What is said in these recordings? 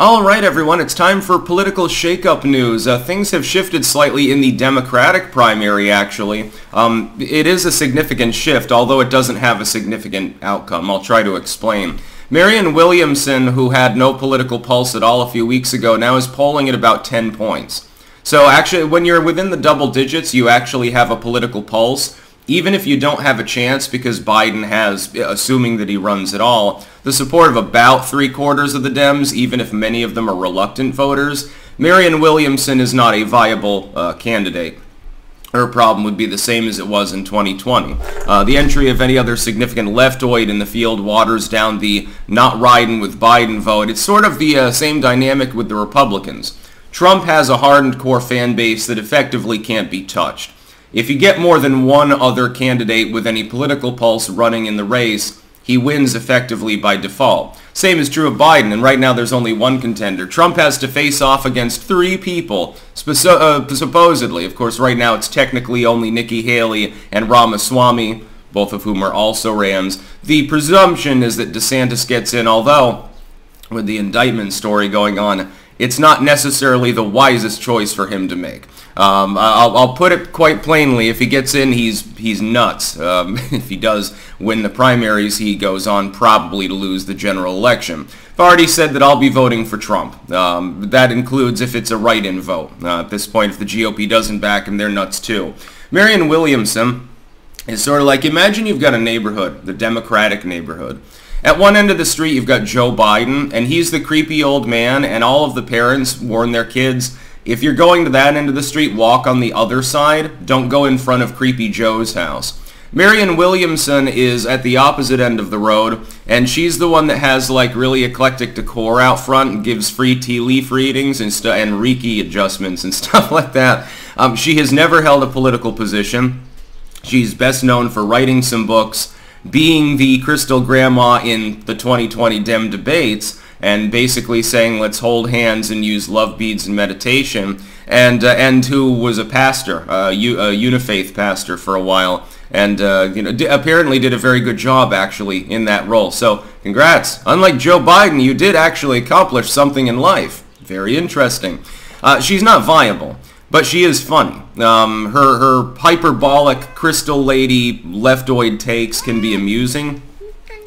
Alright everyone, it's time for political shakeup news. Things have shifted slightly in the Democratic primary actually. It is a significant shift, although it doesn't have a significant outcome. I'll try to explain. Marianne Williamson, who had no political pulse at all a few weeks ago, now is polling at about 10 points. So actually, when you're within the double digits, you actually have a political pulse. Even if you don't have a chance because Biden has, assuming that he runs at all, the support of about 3/4 of the Dems, even if many of them are reluctant voters, Marianne Williamson is not a viable candidate. Her problem would be the same as it was in 2020. The entry of any other significant leftoid in the field waters down the not riding with Biden vote. It's sort of the same dynamic with the Republicans. Trump has a hardened core fan base that effectively can't be touched. If you get more than one other candidate with any political pulse running in the race, he wins effectively by default. Same is true of Biden, and right now there's only one contender. Trump has to face off against 3 people, supposedly. Of course, right now it's technically only Nikki Haley and Ramaswamy, both of whom are also Rams. The presumption is that DeSantis gets in, although, with the indictment story going on, it's not necessarily the wisest choice for him to make. I'll put it quite plainly, if he gets in, he's nuts. If he does win the primaries, he goes on probably to lose the general election. I've already said that I'll be voting for Trump. That includes if it's a write-in vote. At this point, if the GOP doesn't back him, they're nuts too. Marianne Williamson is sort of like, imagine you've got a neighborhood, the Democratic neighborhood. At one end of the street, you've got Joe Biden, and he's the creepy old man, and all of the parents warn their kids, if you're going to that end of the street, walk on the other side. Don't go in front of creepy Joe's house. Marianne Williamson is at the opposite end of the road, and she's the one that has like really eclectic decor out front and gives free tea leaf readings and Reiki adjustments and stuff like that. She has never held a political position. She's best known for writing some books, being the crystal grandma in the 2020 Dem debates, and basically saying let's hold hands and use love beads and meditation, and who was a pastor, a unifaith pastor for a while, and apparently did a very good job actually in that role. So congrats. Unlike Joe Biden, you did actually accomplish something in life. Very interesting. She's not viable, but she is funny. Her hyperbolic crystal lady leftoid takes can be amusing.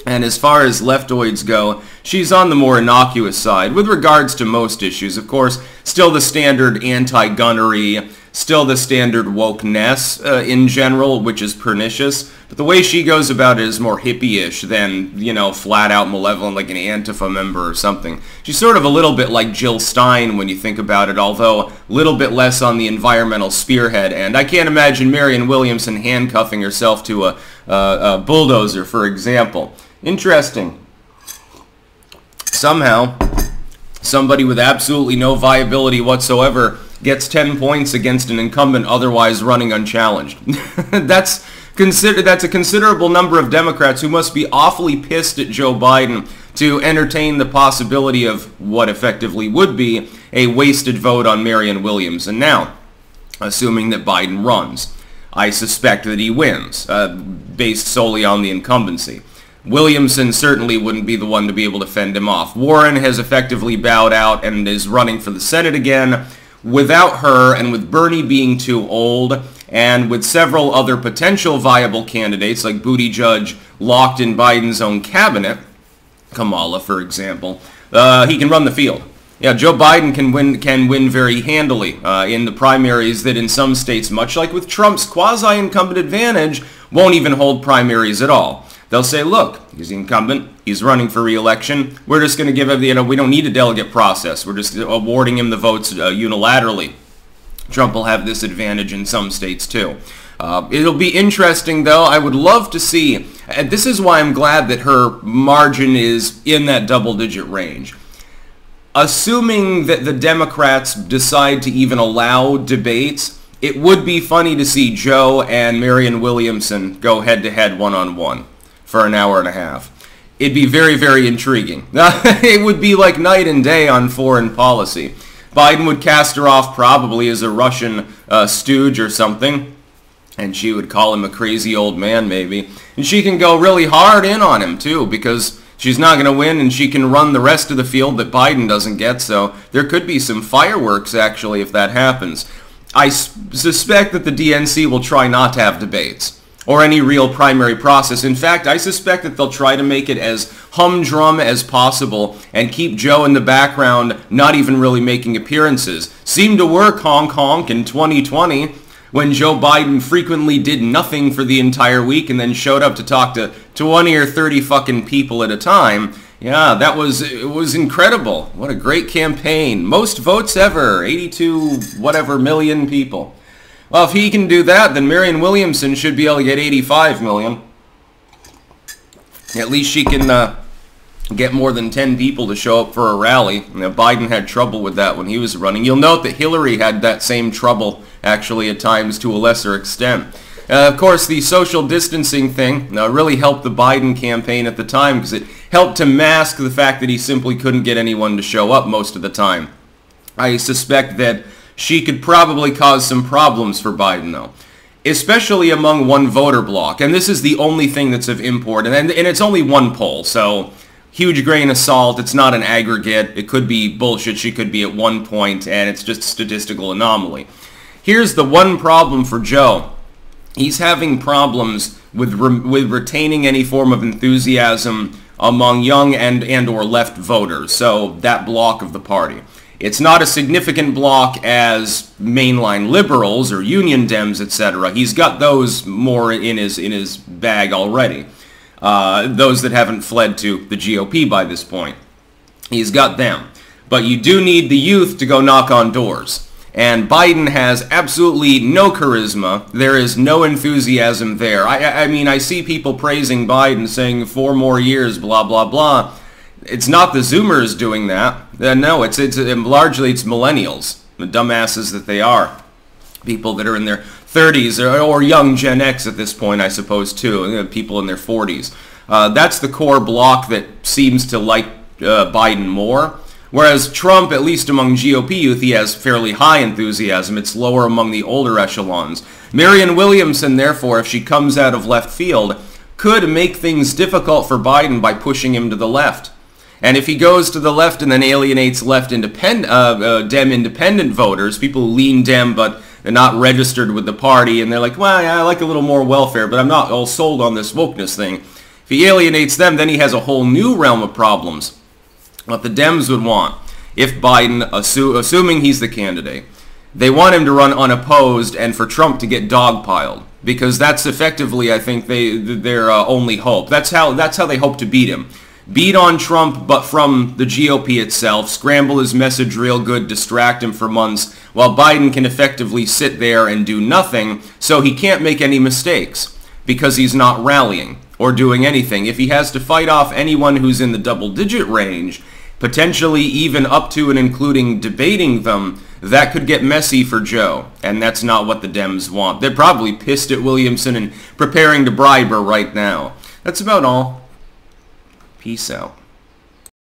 And as far as leftoids go, she's on the more innocuous side with regards to most issues. Of course, still the standard anti-gunnery, still the standard wokeness in general, which is pernicious. But the way she goes about it is more hippie-ish than, flat-out malevolent like an Antifa member or something. She's sort of a little bit like Jill Stein when you think about it, although a little bit less on the environmental spearhead end. I can't imagine Marianne Williamson handcuffing herself to a bulldozer, for example. Interesting. Somehow, somebody with absolutely no viability whatsoever gets 10 points against an incumbent otherwise running unchallenged. That's a considerable number of Democrats who must be awfully pissed at Joe Biden to entertain the possibility of what effectively would be a wasted vote on Marianne Williamson. Now, assuming that Biden runs, I suspect that he wins, based solely on the incumbency. Williamson certainly wouldn't be the one to be able to fend him off. Warren has effectively bowed out and is running for the Senate again. Without her, and with Bernie being too old, and with several other potential viable candidates like Buttigieg locked in Biden's own cabinet, Kamala for example, he can run the field. Yeah, Joe Biden can win very handily in the primaries that in some states, much like with Trump's quasi-incumbent advantage, won't even hold primaries at all. They'll say, look, he's the incumbent, he's running for re-election, we're just going to give him, we don't need a delegate process, we're just awarding him the votes unilaterally. Trump will have this advantage in some states too. It'll be interesting though, I would love to see, and this is why I'm glad that her margin is in that double-digit range. Assuming that the Democrats decide to even allow debates, it would be funny to see Joe and Marianne Williamson go head-to-head one-on-one for an hour and a half. It'd be very, very intriguing. It would be like night and day on foreign policy. Biden would cast her off probably as a Russian stooge or something, and she would call him a crazy old man maybe. And she can go really hard in on him too, because She's not going to win, and she can run the rest of the field that Biden doesn't get, so there could be some fireworks, actually, if that happens. I suspect that the DNC will try not to have debates or any real primary process. In fact, I suspect that they'll try to make it as humdrum as possible and keep Joe in the background, not even really making appearances. Seemed to work, honk honk, in 2020. When Joe Biden frequently did nothing for the entire week and then showed up to talk to 20 or 30 fucking people at a time. Yeah, it was incredible. What a great campaign. Most votes ever, 82 whatever million people. Well, if he can do that, then Marianne Williamson should be able to get 85 million. At least she can get more than 10 people to show up for a rally. Biden had trouble with that when he was running. You'll note that Hillary had that same trouble, actually, at times to a lesser extent. Of course, the social distancing thing really helped the Biden campaign at the time because it helped to mask the fact that he simply couldn't get anyone to show up most of the time. I suspect that she could probably cause some problems for Biden, though, especially among one voter bloc. And this is the only thing that's of import, and it's only one poll, so huge grain of salt. It's not an aggregate. It could be bullshit. She could be at one point, and it's just a statistical anomaly. Here's the one problem for Joe. He's having problems with retaining any form of enthusiasm among young and or left voters, so that block of the party. It's not a significant block as mainline liberals or union Dems, etc. He's got those more in his bag already. Those that haven't fled to the GOP by this point. He's got them. But you do need the youth to go knock on doors. And Biden has absolutely no charisma. There is no enthusiasm there. I mean, I see people praising Biden, saying 4 more years, blah, blah, blah. It's not the Zoomers doing that. No, it's largely it's millennials, the dumbasses that they are. People that are in their 30s or young Gen X at this point, I suppose, too. People in their 40s. That's the core bloc that seems to like Biden more. Whereas Trump, at least among GOP youth, he has fairly high enthusiasm. It's lower among the older echelons. Marianne Williamson, therefore, if she comes out of left field, could make things difficult for Biden by pushing him to the left. And if he goes to the left and then alienates left Dem independent voters, people who lean Dem but they're not registered with the party, and they're like, well, yeah, I like a little more welfare, but I'm not all sold on this wokeness thing. If he alienates them, then he has a whole new realm of problems. What the Dems would want, if Biden, assuming he's the candidate, they want him to run unopposed and for Trump to get dogpiled, because that's effectively, I think, their only hope. That's how they hope to beat him. Beat on Trump, but from the GOP itself, scramble his message real good, distract him for months, while Biden can effectively sit there and do nothing, so he can't make any mistakes, because he's not rallying or doing anything. If he has to fight off anyone who's in the double-digit range, potentially even up to and including debating them, that could get messy for Joe, and that's not what the Dems want. They're probably pissed at Williamson and preparing to bribe her right now. That's about all. Peace out.